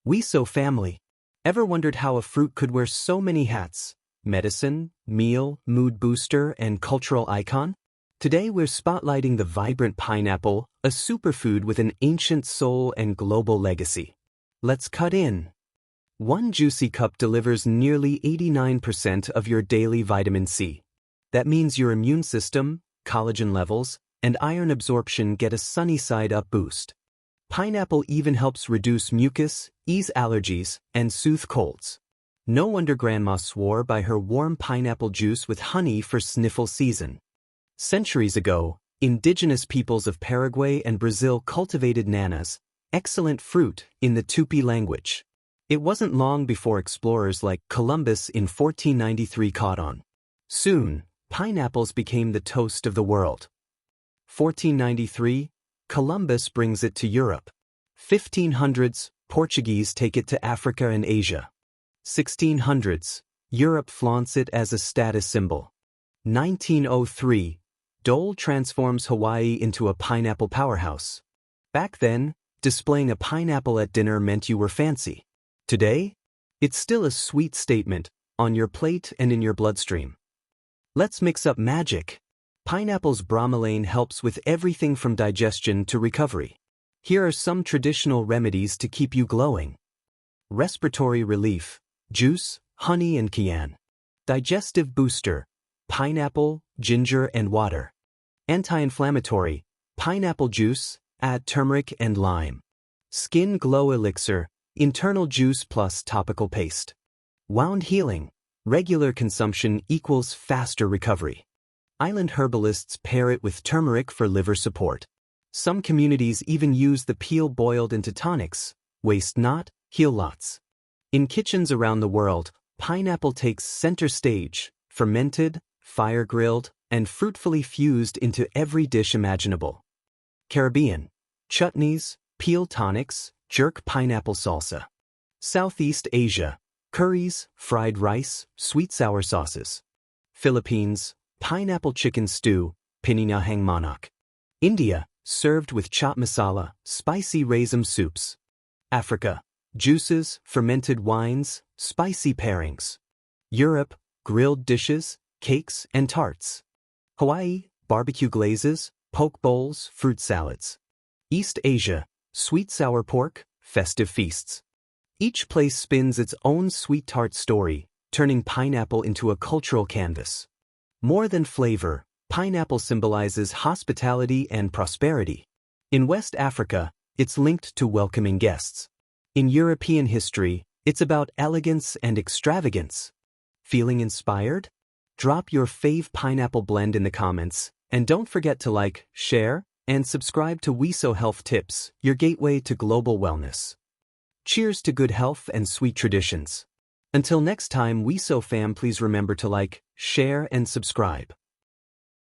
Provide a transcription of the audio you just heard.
Weso family. Ever wondered how a fruit could wear so many hats? Medicine, meal, mood booster, and cultural icon? Today we're spotlighting the vibrant pineapple, a superfood with an ancient soul and global legacy. Let's cut in. One juicy cup delivers nearly 89% of your daily vitamin C. That means your immune system, collagen levels, and iron absorption get a sunny side up boost. Pineapple even helps reduce mucus, ease allergies, and soothe colds. No wonder Grandma swore by her warm pineapple juice with honey for sniffle season. Centuries ago, indigenous peoples of Paraguay and Brazil cultivated nanas, excellent fruit, in the Tupi language. It wasn't long before explorers like Columbus in 1493 caught on. Soon, pineapples became the toast of the world. 1493, Columbus brings it to Europe. 1500s, Portuguese take it to Africa and Asia. 1600s, Europe flaunts it as a status symbol. 1903, Dole transforms Hawaii into a pineapple powerhouse. Back then, displaying a pineapple at dinner meant you were fancy. Today, it's still a sweet statement, on your plate and in your bloodstream. Let's mix up magic. Pineapple's bromelain helps with everything from digestion to recovery. Here are some traditional remedies to keep you glowing. Respiratory relief, juice, honey and cayenne. Digestive booster, pineapple, ginger and water. Anti-inflammatory, pineapple juice, add turmeric and lime. Skin glow elixir, internal juice plus topical paste. Wound healing, regular consumption equals faster recovery. Island herbalists pair it with turmeric for liver support. Some communities even use the peel boiled into tonics. Waste not, heal lots. In kitchens around the world, pineapple takes center stage, fermented, fire-grilled, and fruitfully fused into every dish imaginable. Caribbean, chutneys, peel tonics, jerk pineapple salsa. Southeast Asia, curries, fried rice, sweet-sour sauces. Philippines, pineapple chicken stew, Pininahang Manok. India, served with chaat masala, spicy raisin soups. Africa, juices, fermented wines, spicy pairings. Europe, grilled dishes, cakes and tarts. Hawaii, barbecue glazes, poke bowls, fruit salads. East Asia, sweet sour pork, festive feasts. Each place spins its own sweet tart story, turning pineapple into a cultural canvas. More than flavor, pineapple symbolizes hospitality and prosperity. In West Africa, it's linked to welcoming guests. In European history, it's about elegance and extravagance. Feeling inspired? Drop your fave pineapple blend in the comments, and don't forget to like, share, and subscribe to Weso Health Tips, your gateway to global wellness. Cheers to good health and sweet traditions. Until next time, Weso fam, please remember to like, share, and subscribe.